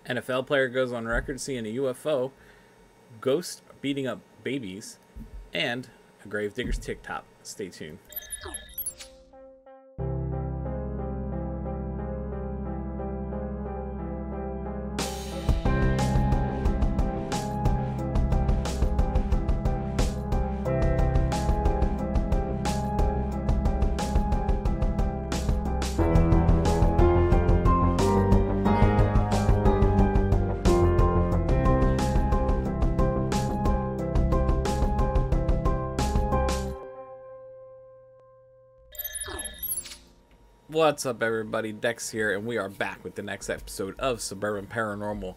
NFL player goes on record seeing a UFO, ghost beating up babies, and a gravedigger's TikTok. Stay tuned. What's up, everybody? Dex here, and we are back with the next episode of Suburban Paranormal.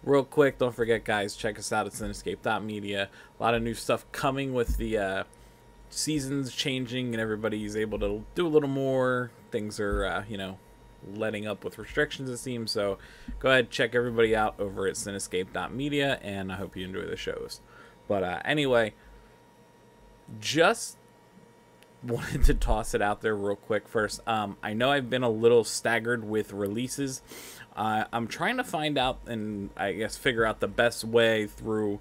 Real quick, don't forget, guys, check us out at Cinescape Media. A lot of new stuff coming with the seasons changing, and everybody's able to do a little more. Things are, letting up with restrictions, it seems. So go ahead, check everybody out over at Cinescape Media, and I hope you enjoy the shows. But anyway, just wanted to toss it out there real quick first. I know I've been a little staggered with releases. I'm trying to find out and I guess figure out the best way through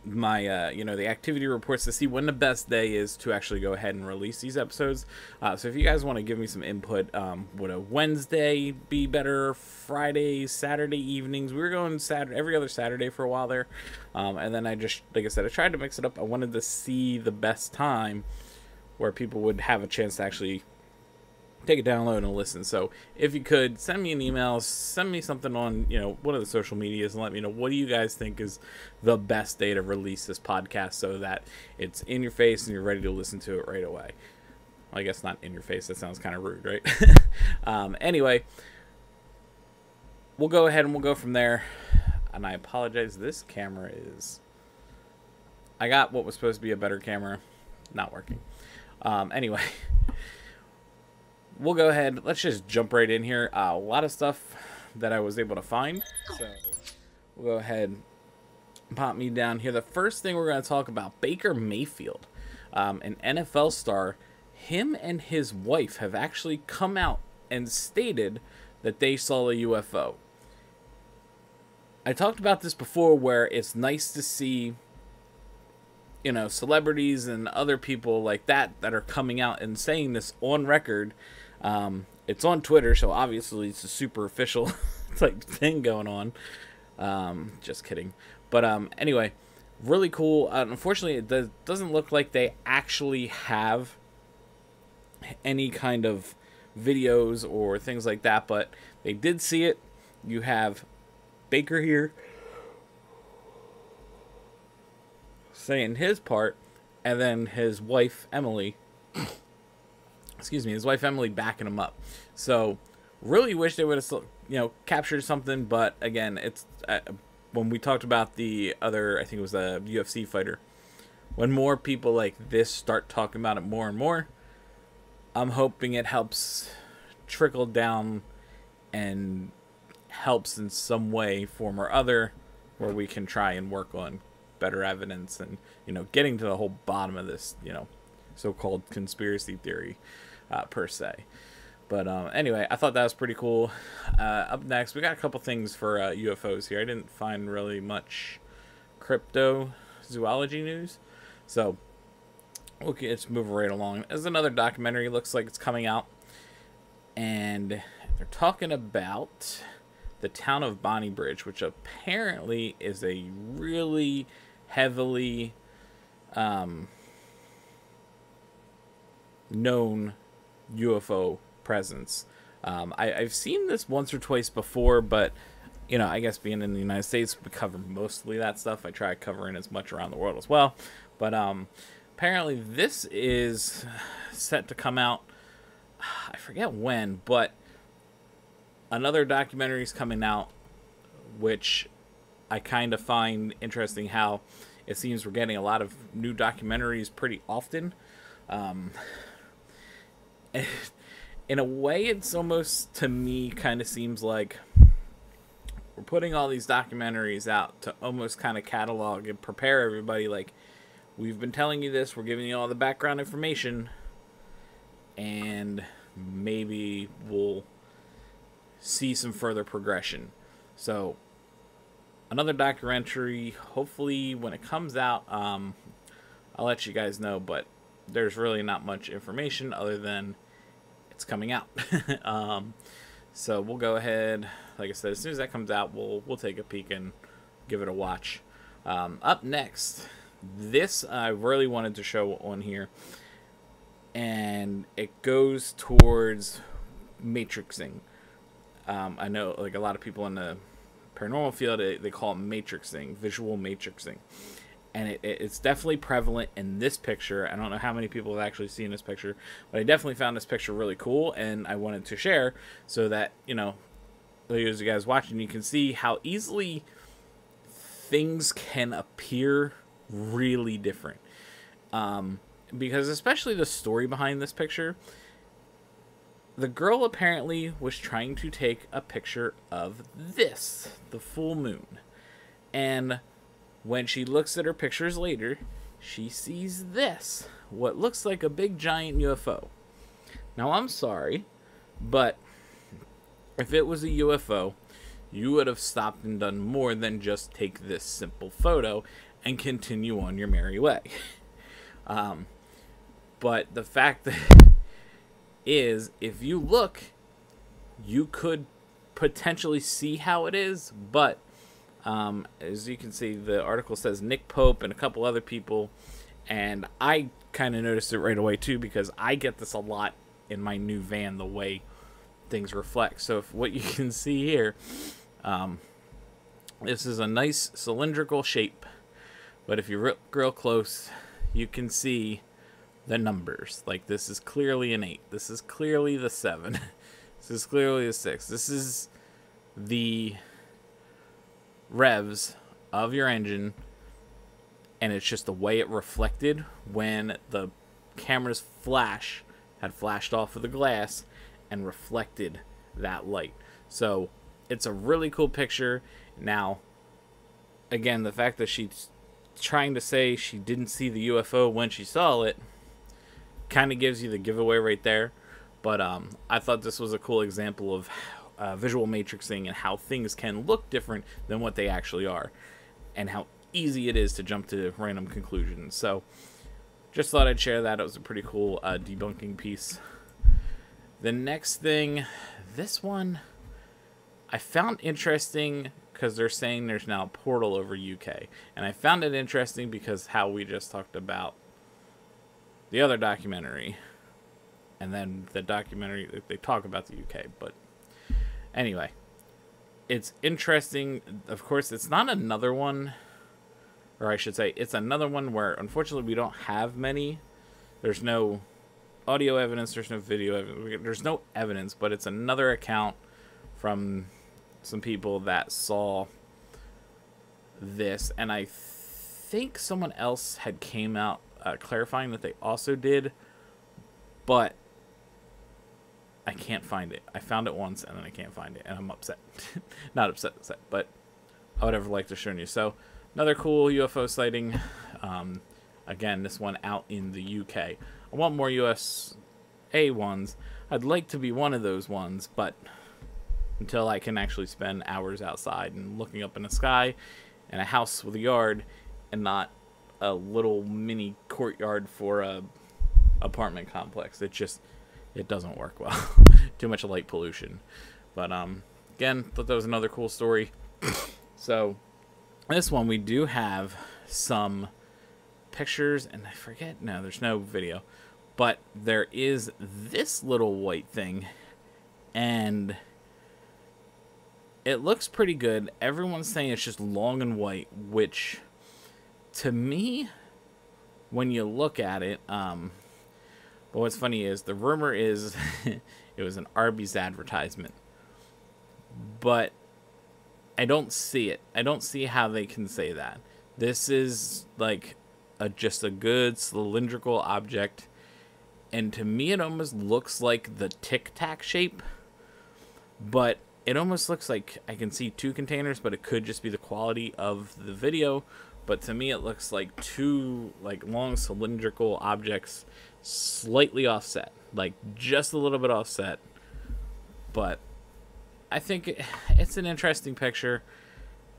my the activity reports to see when the best day is to actually go ahead and release these episodes. So if you guys want to give me some input, would a Wednesday be better? Friday, Saturday evenings? We were going Saturday, every other Saturday for a while there, and then I just, like I said, I tried to mix it up. I wanted to see the best time where people would have a chance to actually take a download and listen. So if you could, send me an email, send me something on, one of the social medias, and let me know, what do you guys think is the best day to release this podcast so that it's in your face and you're ready to listen to it right away. Well, I guess not in your face. That sounds kind of rude, right? Anyway, we'll go ahead and we'll go from there. And I apologize. This camera is... I got what was supposed to be a better camera. Not working. Anyway... We'll go ahead. Let's just jump right in here. A lot of stuff that I was able to find. So we'll go ahead and pop me down here. The first thing we're going to talk about, Baker Mayfield, an NFL star. Him and his wife have actually come out and stated that they saw a UFO. I talked about this before, where it's nice to see, celebrities and other people like that are coming out and saying this on record. It's on Twitter, so obviously it's a super official type thing going on. Just kidding. But anyway, really cool. Unfortunately, it doesn't look like they actually have any kind of videos or things like that, but they did see it. You have Baker here saying his part, and then his wife Emily backing him up. So really wish they would have captured something, but again, it's when we talked about the other, I think it was a UFC fighter, when more people like this start talking about it more and more, I'm hoping it helps trickle down and helps in some way, form or other, where we can try and work on better evidence and getting to the whole bottom of this so-called conspiracy theory per se. But anyway, I thought that was pretty cool. Up next, we got a couple things for UFOs here. I didn't find really much cryptozoology news, so okay, let's move right along. There's another documentary, looks like it's coming out, and they're talking about the town of Bonnie Bridge, which apparently is a really heavily known UFO presence. I've seen this once or twice before, but I guess being in the United States, we cover mostly that stuff. I try covering as much around the world as well, but apparently this is set to come out, I forget when, but another documentary is coming out, which I kind of find interesting, how it seems we're getting a lot of new documentaries pretty often. In a way, it's almost, to me, kind of seems like we're putting all these documentaries out to almost kind of catalog and prepare everybody, like, we've been telling you this, we're giving you all the background information, and maybe we'll see some further progression. So another documentary, hopefully when it comes out, I'll let you guys know, but there's really not much information other than it's coming out. So we'll go ahead, like I said, as soon as that comes out, we'll take a peek and give it a watch. Up next, this I really wanted to show on here, and it goes towards matrixing. I know, like, a lot of people in the paranormal field, they call it matrixing, visual matrixing. And it's definitely prevalent in this picture. I don't know how many people have actually seen this picture, but I definitely found this picture really cool, and I wanted to share so that, you know, those of you guys watching, you can see how easily things can appear really different. Because especially the story behind this picture, the girl apparently was trying to take a picture of this, the full moon. And when she looks at her pictures later, she sees this, what looks like a big giant UFO. Now, I'm sorry, but if it was a UFO, you would have stopped and done more than just take this simple photo and continue on your merry way. But the fact that is, if you look, you could potentially see how it is, but as you can see, the article says Nick Pope and a couple other people, and I kind of noticed it right away too, because I get this a lot in my new van, the way things reflect. So if what you can see here, this is a nice cylindrical shape, but if you look real close, you can see the numbers. Like, this is clearly an 8. This is clearly the 7. This is clearly a 6. This is the revs of your engine, and it's just the way it reflected when the camera's flash had flashed off of the glass and reflected that light. So it's a really cool picture. Now, again, the fact that she's trying to say she didn't see the UFO when she saw it kind of gives you the giveaway right there. But I thought this was a cool example of visual matrixing and how things can look different than what they actually are, and how easy it is to jump to random conclusions. So just thought I'd share that. It was a pretty cool debunking piece. The next thing, this one I found interesting because they're saying there's now a portal over UK, and I found it interesting because how we just talked about the other documentary, and then the documentary, they talk about the UK. But anyway, it's interesting. Of course, it's not another one, or I should say, it's another one where, unfortunately, we don't have many. There's no audio evidence, there's no video evidence, there's no evidence, but it's another account from some people that saw this, and I think someone else had came out clarifying that they also did, but I can't find it. I found it once and then I can't find it, and I'm upset. Not upset, but I would have liked to show you. So another cool UFO sighting. Again, this one out in the UK. I want more USA ones. I'd like to be one of those ones, but until I can actually spend hours outside and looking up in the sky in a house with a yard and not a little mini courtyard for a apartment complex, it doesn't work well. Too much light pollution. But again, thought that was another cool story. So this one, we do have some pictures, and I forget, no, there's no video, but there is this little white thing, and it looks pretty good. Everyone's saying it's just long and white, which to me, when you look at it, but what's funny is the rumor is it was an Arby's advertisement, but I don't see it. I don't see how they can say that. This is like just a good cylindrical object, and to me it almost looks like the Tic Tac shape, but it almost looks like I can see two containers, but it could just be the quality of the video. But to me, it looks like two long cylindrical objects, slightly offset, like just a little bit offset. But I think it's an interesting picture.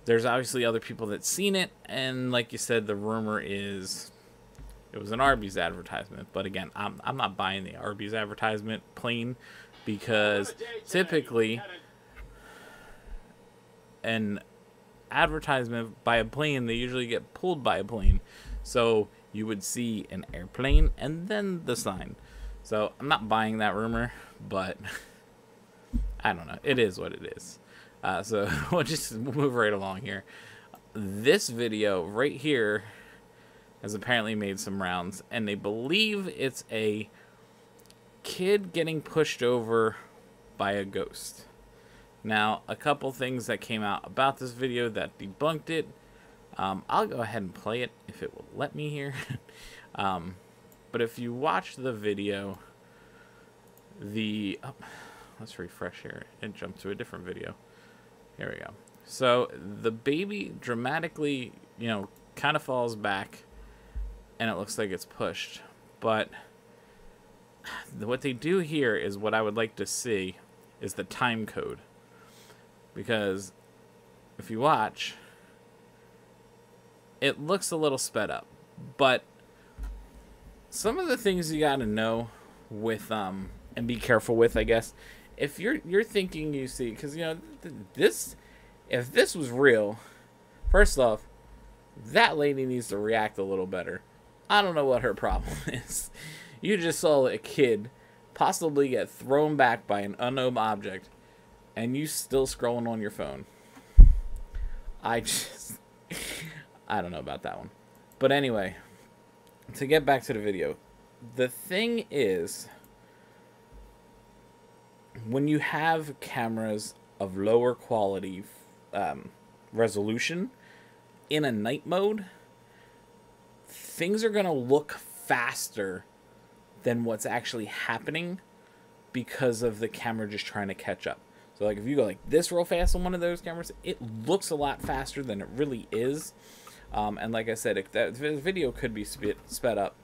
There's obviously other people that's seen it, and like you said, the rumor is it was an Arby's advertisement. But again, I'm not buying the Arby's advertisement plain, because typically an advertisement by a plane, they usually get pulled by a plane. So you would see an airplane and then the sign. So I'm not buying that rumor, but I don't know. It is what it is. So we'll just move right along here. This video right here has apparently made some rounds, and they believe it's a kid getting pushed over by a ghost. Now, a couple things that came out about this video that debunked it. I'll go ahead and play it if it will let me here. But if you watch the video, let's refresh here and jump to a different video. Here we go. So the baby dramatically, kind of falls back, and it looks like it's pushed. But what they do here is what I would like to see is the time code. Because if you watch, it looks a little sped up. But some of the things you got to know with, and be careful with, I guess, if you're thinking you see, because if this was real, first off, that lady needs to react a little better. I don't know what her problem is. You just saw a kid possibly get thrown back by an unknown object, and you still scrolling on your phone. I don't know about that one. But anyway, to get back to the video, the thing is, when you have cameras of lower quality resolution in a night mode, things are going to look faster than what's actually happening because of the camera just trying to catch up. So like if you go like this real fast on one of those cameras, it looks a lot faster than it really is. And like I said, that video could be sped up,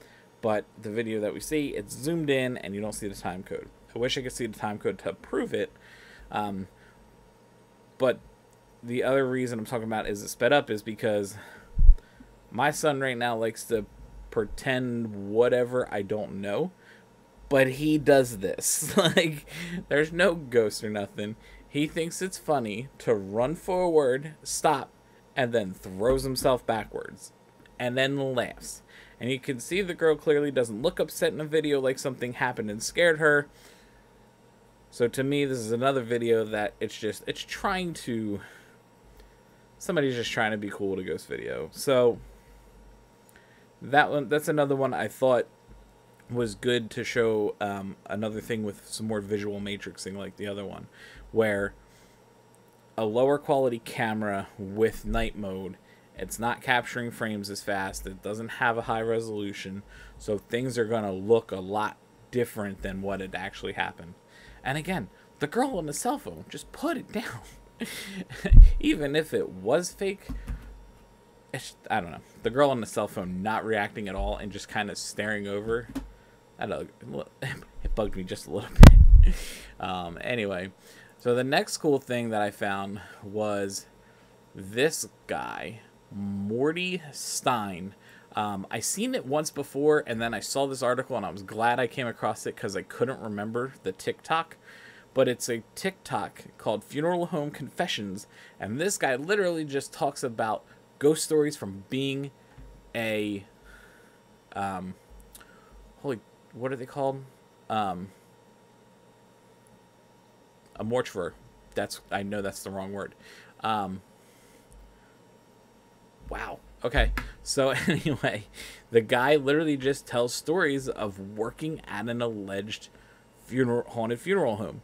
but the video that we see, it's zoomed in and you don't see the time code. I wish I could see the time code to prove it. But the other reason I'm talking about is it sped up is because my son right now likes to pretend whatever I don't know. But he does this. Like, there's no ghost or nothing. He thinks it's funny to run forward, stop, and then throws himself backwards. And then laughs. And you can see the girl clearly doesn't look upset in the video like something happened and scared her. So to me, this is another video that it's trying to... Somebody's just trying to be cool with a ghost video. So, that's another one I thought was good to show another thing with some more visual matrixing like the other one, where a lower quality camera with night mode, it's not capturing frames as fast, it doesn't have a high resolution, so things are going to look a lot different than what had actually happened. And again, the girl on the cell phone, just put it down. Even if it was fake, I don't know, the girl on the cell phone not reacting at all and just kind of staring over, I don't know, it bugged me just a little bit. Anyway, so the next cool thing that I found was this guy, Morty Stein. I seen it once before, and then I saw this article, and I was glad I came across it because I couldn't remember the TikTok. But it's a TikTok called Funeral Home Confessions, and this guy literally just talks about ghost stories from being a what are they called? A mortuary. I know that's the wrong word. Wow. Okay. So anyway, the guy literally just tells stories of working at an alleged haunted funeral home.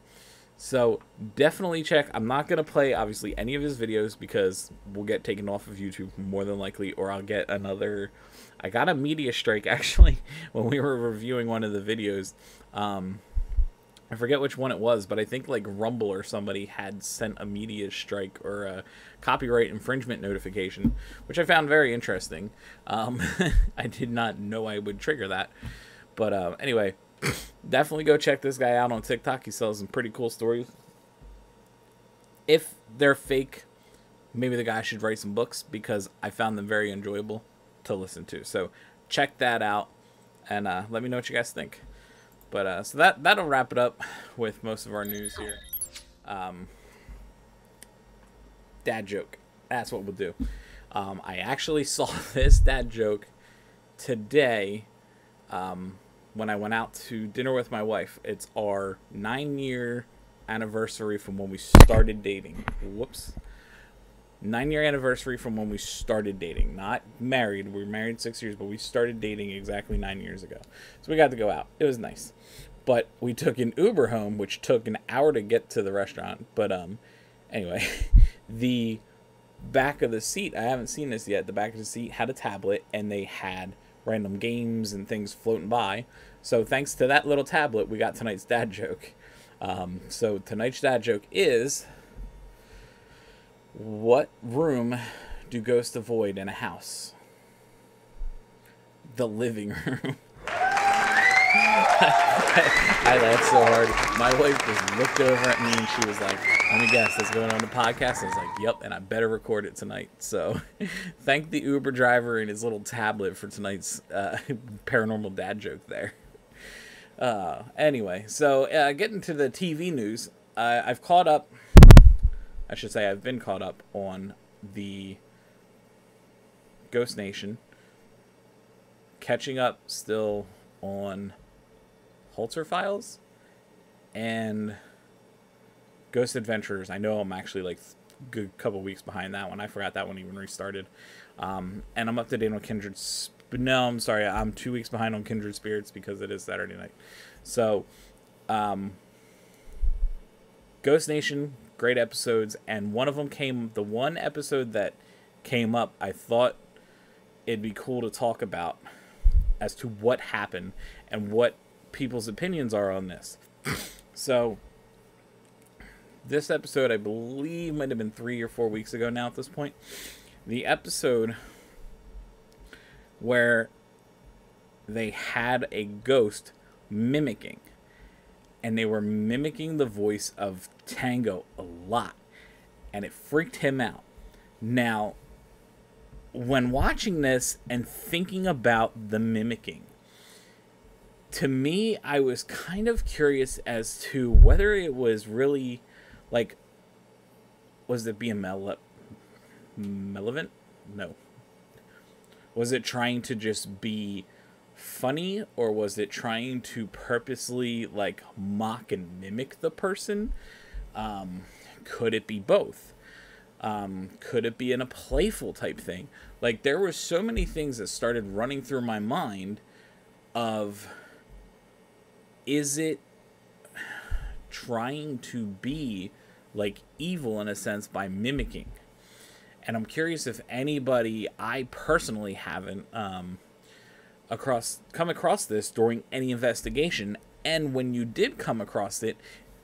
So definitely check. I'm not going to play, obviously, any of his videos because we'll get taken off of YouTube more than likely, or I'll get another... I got a media strike, actually, when we were reviewing one of the videos. I forget which one it was, but I think like Rumble or somebody had sent a media strike or a copyright infringement notification, which I found very interesting. I did not know I would trigger that. But anyway... Definitely go check this guy out on TikTok. He sells some pretty cool stories. If they're fake, maybe the guy should write some books, because I found them very enjoyable to listen to. So check that out, and let me know what you guys think. But so that'll wrap it up with most of our news here. Dad joke. That's what we'll do. I actually saw this dad joke today when I went out to dinner with my wife. It's our 9-year anniversary from when we started dating. Whoops. 9-year anniversary from when we started dating. Not married. We were married 6 years, but we started dating exactly 9 years ago. So we got to go out. It was nice. But we took an Uber home, which took an hour to get to the restaurant. But anyway, the back of the seat, I haven't seen this yet, the back of the seat had a tablet, and they had random games and things floating by. So thanks to that little tablet, we got tonight's dad joke. So tonight's dad joke is, what room do ghosts avoid in a house? The living room. I laughed so hard. My wife just looked over at me and she was like, let me guess, that's going on the podcast? I was like, yep, and I better record it tonight. So thank the Uber driver and his little tablet for tonight's paranormal dad joke there. Anyway, so getting to the TV news, I've caught up, I should say I've been caught up on the Ghost Nation, catching up still on Holzer Files and Ghost Adventures. I know I'm actually like a good couple weeks behind that one. I forgot that one even restarted. And I'm up to date on Kindred. No, I'm sorry. I'm 2 weeks behind on Kindred Spirits because it is Saturday night. So, Ghost Nation, great episodes. And one of them the one episode that came up, I thought it'd be cool to talk about as to what happened and what people's opinions are on this. So, this episode, I believe, might have been 3 or 4 weeks ago now at this point. The episode where they had a ghost mimicking. And they were mimicking the voice of Tango a lot. And it freaked him out. Now, when watching this and thinking about the mimicking, to me, I was kind of curious as to whether it was really, like, was it being malevolent? No. Was it trying to just be funny, or was it trying to purposely, like, mock and mimic the person? Could it be both? Could it be in a playful type thing? Like, there were so many things that started running through my mind of, is it trying to be like evil in a sense by mimicking? And I'm curious if anybody, I personally haven't come across this during any investigation, and when you did come across it,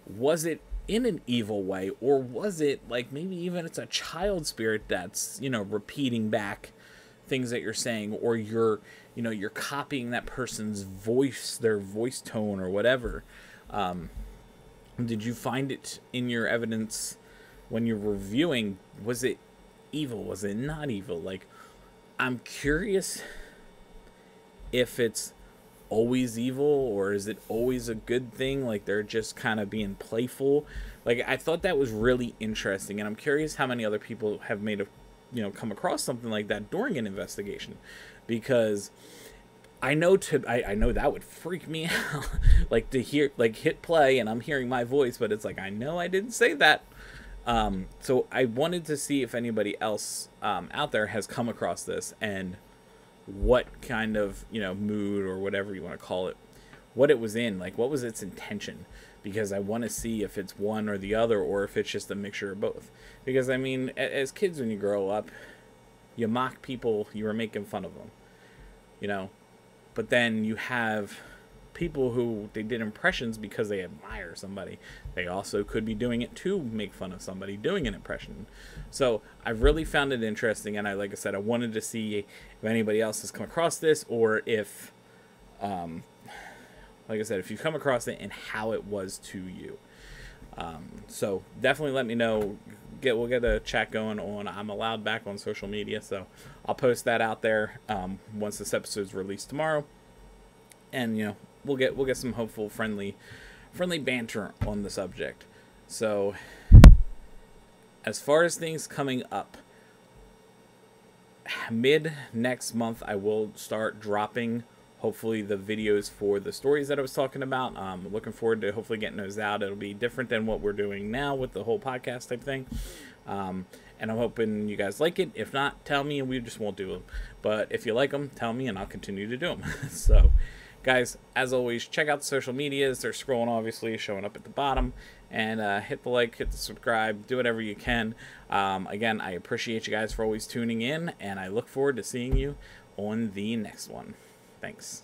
was it in an evil way, or was it like maybe even it's a child spirit that's, you know, repeating back things that you're saying, or you're copying that person's voice, their voice tone or whatever. Did you find it in your evidence when you're reviewing? Was it evil? Was it not evil? Like, I'm curious if it's always evil, or is it always a good thing? Like, they're just kind of being playful. Like, I thought that was really interesting, and I'm curious how many other people have come across something like that during an investigation, because I know that would freak me out. Like, to hear, like, hit play and I'm hearing my voice, but it's like, I know I didn't say that. So I wanted to see if anybody else out there has come across this, and what kind of, mood or whatever you want to call it, what it was in, like, what was its intention? Because I want to see if it's one or the other, or if it's just a mixture of both. Because, I mean, as kids, when you grow up, you mock people, you were making fun of them, but then you have people who, they did impressions because they admire somebody. They also could be doing it to make fun of somebody doing an impression. So I really found it interesting, and like I said, I wanted to see if anybody else has come across this, or if, like I said, if you've come across it and how it was to you. So definitely let me know. we'll get a chat going on I'm Allowed back on social media, so I'll post that out there once this episode's released tomorrow, and we'll get some hopeful friendly banter on the subject. So as far as things coming up, mid next month I will start dropping hopefully the videos for the stories that I was talking about. Looking forward to hopefully getting those out. It'll be different than what we're doing now with the whole podcast type thing. And I'm hoping you guys like it. If not, tell me and we just won't do them. But if you like them, tell me and I'll continue to do them. So, guys, as always, check out the social medias. They're scrolling, obviously, showing up at the bottom. And hit the like, hit the subscribe, do whatever you can. Again, I appreciate you guys for always tuning in, and I look forward to seeing you on the next one. Thanks.